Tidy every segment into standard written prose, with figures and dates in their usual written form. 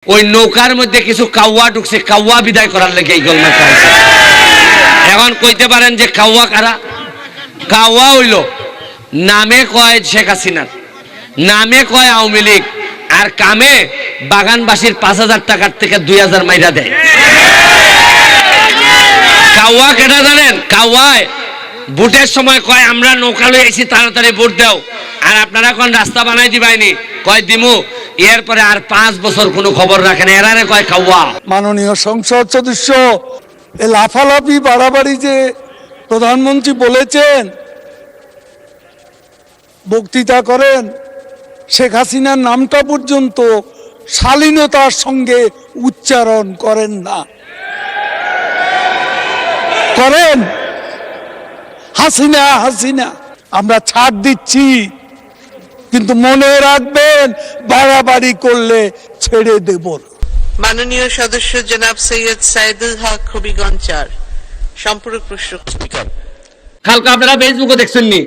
ওই নৌকার মধ্যে কিছু কাউয়া ঢুকছে, কাউয়া বিদায় করার লেগে এই গোলমাল চাইছে। এখন কইতে পারেন যে কাউয়া কারা? কাউয়া হইল নামে কয় শেখ হাসিনার, নামে কয় আওয়ামী লীগ, আর কামে বাগানবাসীর 5,000 টাকার থেকে 2,000 মাইরা দেয়। কাউয়া কেটা জানেন? কাউয়ায় ভোটের সময় কয় আমরা নৌকা লই আইছি, তাড়াতাড়ি ভোট দাও, আর আপনারা কোন রাস্তা বানাই দিবাইনি, কয় দিমু, এরপরে আর 5 বছর কোনো খবর রাখেন, এরারে কয় কাউয়া। মাননীয় সংসদ সদস্য এ লাফালাফি বাড়াবাড়ি যে প্রধানমন্ত্রী বলেছেন, বক্তৃতা করেন, শেখ হাসিনার নামটা পর্যন্ত শালীনতার সঙ্গে উচ্চারণ করেন না। করেন হাসিনা হাসিনা, আমরা ছাড় দিচ্ছি, কিন্তু মনে রাখবেন বাড়াবাড়ি করলে ছেড়ে দেব না। মাননীয় সদস্য জনাব সৈয়দ সাইদুল হক হবিগঞ্জ 4 সম্পূরক প্রশ্ন। স্পিকার, কালকে আপনারা ফেসবুকে দেখছেন নি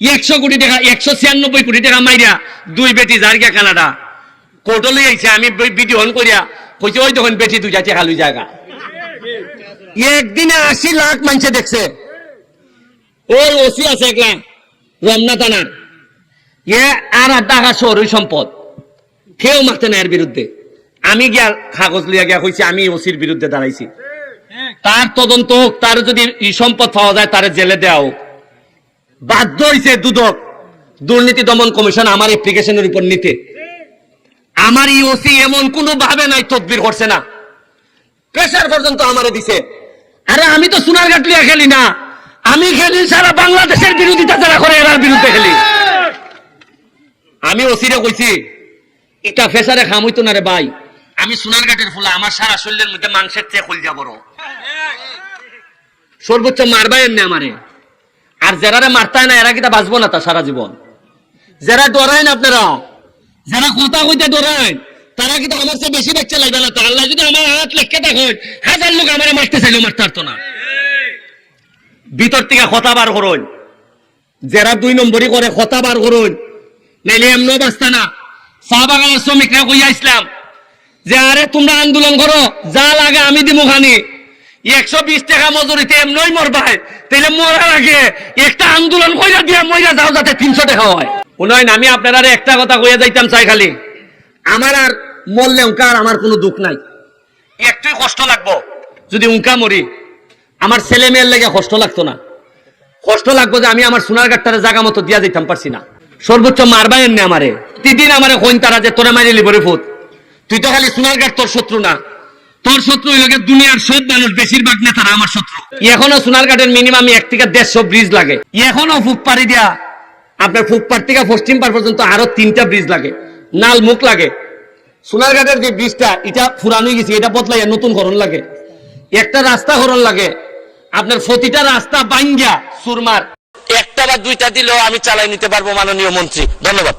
100 কোটি টাকা, 196 কোটি টাকা মাইরা দুই বেটি জার্গা কানাডা কোর্টে লই আইছে। আমি ভিডিও অন করিয়া কইছি ওই তখন বেটি দুইটা টাকা লই জায়গা, একদিনে 80 লাখ মানুষে দেখছে। ওই ওসি আছে একলা রমনা থানার, আর টাকা শহরই সম্পদ, কেউ মারতে না এর বিরুদ্ধে। আমি গিয়া কাগজ লিয়া গিয়া কইছি আমি ওসির বিরুদ্ধে দাঁড়াইছি, তার তদন্ত হোক, তার যদি সম্পদ পাওয়া যায় তার জেলে দেওয়া হোক। বাধ্য হইছে দুদক, দুর্নীতি দমন কমিশন আমার অ্যাপ্লিকেশনের উপর নিতে। আমার এই ওসি এমন কোন ভাবে নাই তদবির করছে না, প্রেসার পর্যন্ত আমারে দিছে। আরে আমি তো সোনারঘাট লিয়া খেলি না, আমি খেলি সারা বাংলাদেশের বিরোধিতা যারা করে এরার বিরুদ্ধে খেলি। আমি ওসিরে কইছি এটা ফেসারে খাম হইতো না রে ভাই, আমি সোনারঘাটের ফুলা, আমার সারা শরীরের মধ্যে মাংসের চেয়ে খুলজা বড়, সর্বোচ্চ মারবাই এমনি আমারে। আর যারা মারতায় না এরা কিটা বাঁচবো না তা সারা জীবন। যারা ডরায় না আপনারা, যারা কথা কইতে ডরায়, তারা কিন্তু আমার চেয়ে বেশি বাচ্চা লাগবে না। তার আল্লাহ যদি আমার হাত লেখকে দেখেন, 1000 লোক আমারে মারতে চাইলেও মারতে পারতো না। ভিতর থেকে কথা বার করুন, যারা 2 নম্বরই করে কথা বার করুন, নাইলে এমনও বাঁচতা না। চা বাগানের শ্রমিকরা কইয়া ইসলাম যে আরে তোমরা আন্দোলন করো, যা লাগে আমি দিমু খানি, 120 টাকা মজুরিতে এমনই মরবাই, তাইলে মরার আগে একটা আন্দোলন কইরা দিয়া মইরা যাও যাতে 300 টাকা হয়। উন্নয়ন আমি আপনারা একটা কথা কইয়া যাইতাম চাই, খালি আমার আর মরলে উনকা আর আমার কোনো দুঃখ নাই, একটুই কষ্ট লাগবো যদি উনকা মরি, আমার ছেলে মেয়ের লেগে কষ্ট লাগতো না। কষ্ট লাগবো যে আমি আমার সোনারঘাটটারে জায়গা মতো দিয়া যাইতাম পারছি না। সর্বোচ্চ মারবাই এমনি আমারে, প্রতিদিন আমারে কইন তারা যে তোরে মারি লিবরে ফুট, তুই তো খালি সোনারঘাট তোর শত্রু না, তোর শত্রু হইল দুনিয়ার সব মানুষ, বেশিরভাগ নেতারা আমার শত্রু। এখনো সোনারঘাটের মিনিমাম 1 থেকে 150 ব্রিজ লাগে, এখনো ফুকপাড়ি দিয়া আপনার ফুকপাড় থেকে পশ্চিম পাড় পর্যন্ত আরো 3টা ব্রিজ লাগে, নাল মুখ লাগে। সোনারঘাটের যে ব্রিজটা এটা পুরানো গেছে, এটা বদলাইয়া নতুন করণ লাগে, একটা রাস্তা করণ লাগে। আপনার প্রতিটা রাস্তা বাইঙ্গা সুরমার, একটা বা 2টা দিলেও আমি চালাই নিতে পারবো মাননীয় মন্ত্রী। ধন্যবাদ।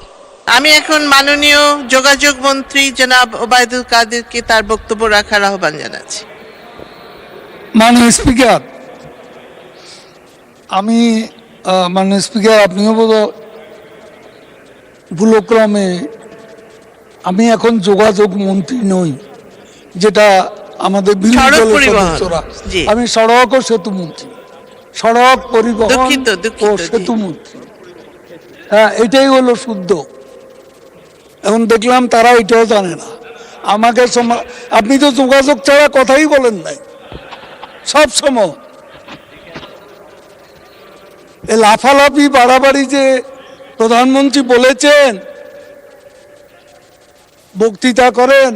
আমি এখন মাননীয় যোগাযোগ মন্ত্রী জনাব ওবায়দুল কাদেরকে তার বক্তব্য রাখার আহ্বান জানাচ্ছি। মাননীয় স্পিকার, আমি মাননীয় স্পিকার, আপনিও বোধ ভুলক্রমে, আমি এখন যোগাযোগ মন্ত্রী নই, যেটা আমাদের বিরোধী দলের সদস্যরা। আমি সড়ক ও সেতু মন্ত্রী, সড়ক পরিবহন ও সেতু মন্ত্রী। হ্যাঁ, এটাই হলো শুদ্ধ। এখন দেখলাম তারা এটাও জানে না। আমাকে আপনি তো যোগাযোগ ছাড়া কথাই বলেন নাই সব সময়। এ লাফালাফি বাড়াবাড়ি যে প্রধানমন্ত্রী বলেছেন, বক্তৃতা করেন,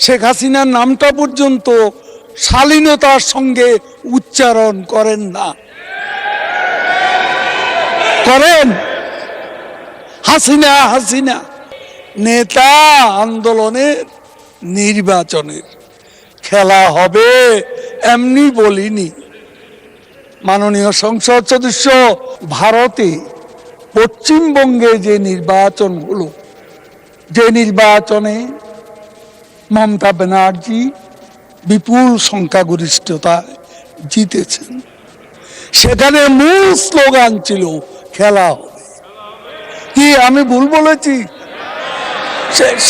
শেখ হাসিনার নামটা পর্যন্ত শালীনতার সঙ্গে উচ্চারণ করেন না। করেন হাসিনা হাসিনা, নেতা আন্দোলনের নির্বাচনের খেলা হবে এমনি বলিনি। মাননীয় সংসদ সদস্য, ভারতে পশ্চিমবঙ্গে যে নির্বাচন হলো, যে নির্বাচনে মমতা ব্যানার্জি বিপুল সংখ্যাগরিষ্ঠতায় জিতেছেন, সেখানে মূল স্লোগান ছিল খেলা হবে। কি আমি ভুল বলেছি?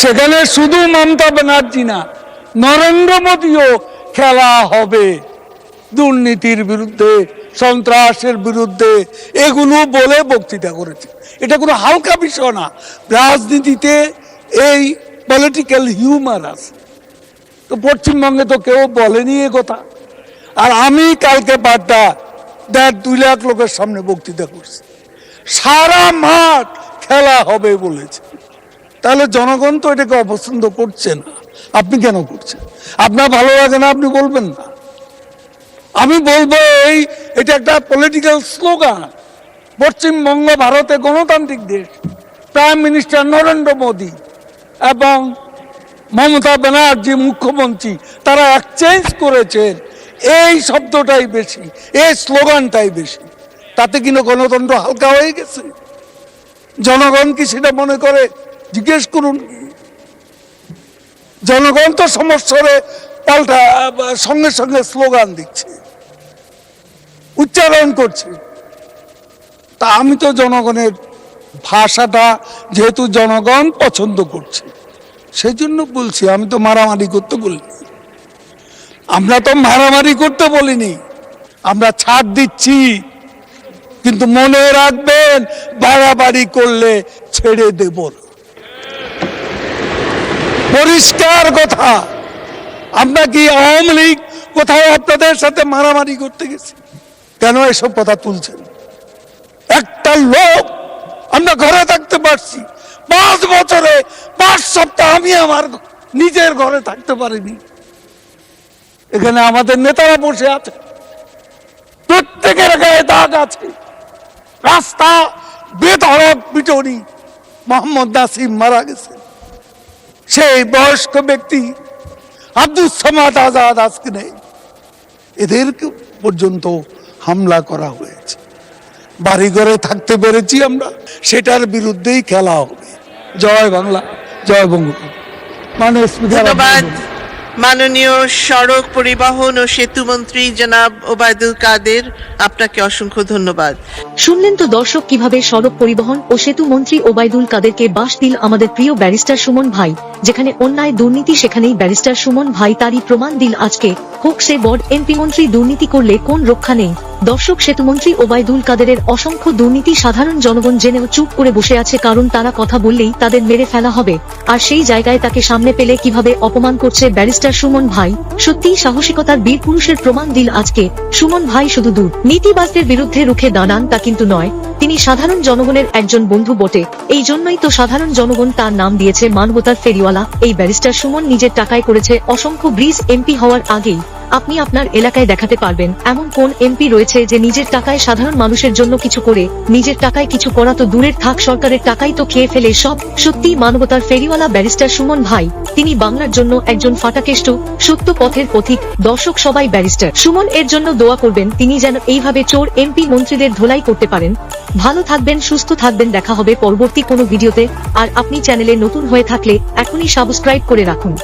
সেখানে শুধু মমতা ব্যানার্জি না, নরেন্দ্র মোদীও খেলা হবে দুর্নীতির বিরুদ্ধে, সন্ত্রাসের বিরুদ্ধে, এগুলো বলে বক্তৃতা করেছে। এটা কোনো হালকা বিষয় না। রাজনীতিতে এই পলিটিক্যাল হিউমার আছে, তো পশ্চিমবঙ্গে তো কেউ বলেনি এ কথা। আর আমি কালকে 2 লাখ লোকের সামনে বক্তৃতা করছি, সারা মাঠ খেলা হবে বলেছে। তাহলে জনগণ তো এটাকে অপছন্দ করছে না, আপনি কেন করছেন? আপনার ভালো লাগে না, আপনি বলবেন না। আমি বলবো এটা একটা পলিটিক্যাল স্লোগান। পশ্চিমবঙ্গ ভারতে গণতান্ত্রিক দেশ, প্রাইম মিনিস্টার নরেন্দ্র মোদী এবং মমতা ব্যানার্জি মুখ্যমন্ত্রী, তারা এক্সচেঞ্জ করেছেন এই শব্দটাই বেশি, এই স্লোগানটাই বেশি। তাতে কিন্তু গণতন্ত্র হালকা হয়ে গেছে। জনগণ কি সেটা মনে করে? জিজ্ঞেস করুন। জনগণ তো সমস্যারে পাল্টা সঙ্গে সঙ্গে স্লোগান দিচ্ছে, উচ্চারণ করছে। তা আমি তো জনগণের ভাষাটা যেহেতু জনগণ পছন্দ করছে সেই জন্য বলছি। আমি তো মারামারি করতে বলিনি, আমরা তো মারামারি করতে বলিনি, আমরা ছাড় দিচ্ছি। কিন্তু মনে রাখবেন, বাড়াবাড়ি করলে ছেড়ে দেব না। পরিষ্কার কথা। আমরা কি আওয়ামী লীগ কোথাও আপনাদের সাথে মারামারি করতে গেছি? কেন এসব কথা তুলছেন? একটা লোক আমরা ঘরে থাকতে পারছি 5 বছরে 5 সপ্তাহ আমি আমার নিজের ঘরে থাকতে পারিনি। এখানে আমাদের নেতারা বসে আছে, প্রত্যেকের গায়ে দাগ আছে। রাস্তা বেধড়ক পিটুনি, মোহাম্মদ নাসিম মারা গেছে, সেই বয়স্ক ব্যক্তি আব্দুল সামাদ আজাদ আজকে নেই। এদেরকে পর্যন্ত হামলা করা হয়েছে। বাড়িঘরে থাকতে পেরেছি আমরা, সেটার বিরুদ্ধেই খেলা হবে। জয় বাংলা, জয় বঙ্গবন্ধু। ধন্যবাদ মাননীয় সড়ক পরিবহন ও সেতু মন্ত্রী জনাব ওবায়দুল কাদের, আপনাকে অসংখ্য ধন্যবাদ। শুনলেন তো দর্শক, কিভাবে সড়ক পরিবহন ও সেতু মন্ত্রী ওবায়দুল কাদেরকে বাঁশ দিল আমাদের প্রিয় ব্যারিস্টার সুমন ভাই। যেখানে অন্যায় দুর্নীতি সেখানেই ব্যারিস্টার সুমন ভাই তারই প্রমাণ দিল আজকে। হোক সে বড় এমপি মন্ত্রী, দুর্নীতি করলে কোন রক্ষা নেই। দর্শক, সেতুমন্ত্রী ওবায়দুল কাদেরের অসংখ্য দুর্নীতি সাধারণ জনগণ জেনেও চুপ করে বসে আছে, কারণ তারা কথা বললেই তাদের মেরে ফেলা হবে। আর সেই জায়গায় তাকে সামনে পেলে কিভাবে অপমান করছে ব্যারিস্টার সুমন ভাই। সত্যিই সাহসিকতার বীর পুরুষের প্রমাণ দিল আজকে। সুমন ভাই শুধু দুর্নীতিবাজদের বিরুদ্ধে রুখে দাঁড়ান তা কিন্তু নয়, তিনি সাধারণ জনগণের একজন বন্ধু বটে। এই জন্যই তো সাধারণ জনগণ তার নাম দিয়েছে মানবতার ফেরিওয়ালা। এই ব্যারিস্টার সুমন নিজের টাকায় করেছে অসংখ্য ব্রিজ। এমপি হওয়ার আগেই আপনি আপনার এলাকায় দেখাতে পারবেন এমন কোন এমপি রয়েছে যে নিজের টাকায় সাধারণ মানুষের জন্য কিছু করে? নিজের টাকায় কিছু করা তো দূরের থাক, সরকারের টাকাই তো খেয়ে ফেলে সব। সত্যি মানবতার ফেরিওয়ালা ব্যারিস্টার সুমন ভাই, তিনি বাংলার জন্য একজন ফাটাকেষ্ট, সত্য পথের পথিক। দর্শক সবাই ব্যারিস্টার সুমন এর জন্য দোয়া করবেন, তিনি যেন এইভাবে চোর এমপি মন্ত্রীদের ধোলাই করতে পারেন। ভালো থাকবেন, সুস্থ থাকবেন, দেখা হবে পরবর্তী কোনো ভিডিওতে। আর আপনি চ্যানেলে নতুন হয়ে থাকলে এখনই সাবস্ক্রাইব করে রাখুন।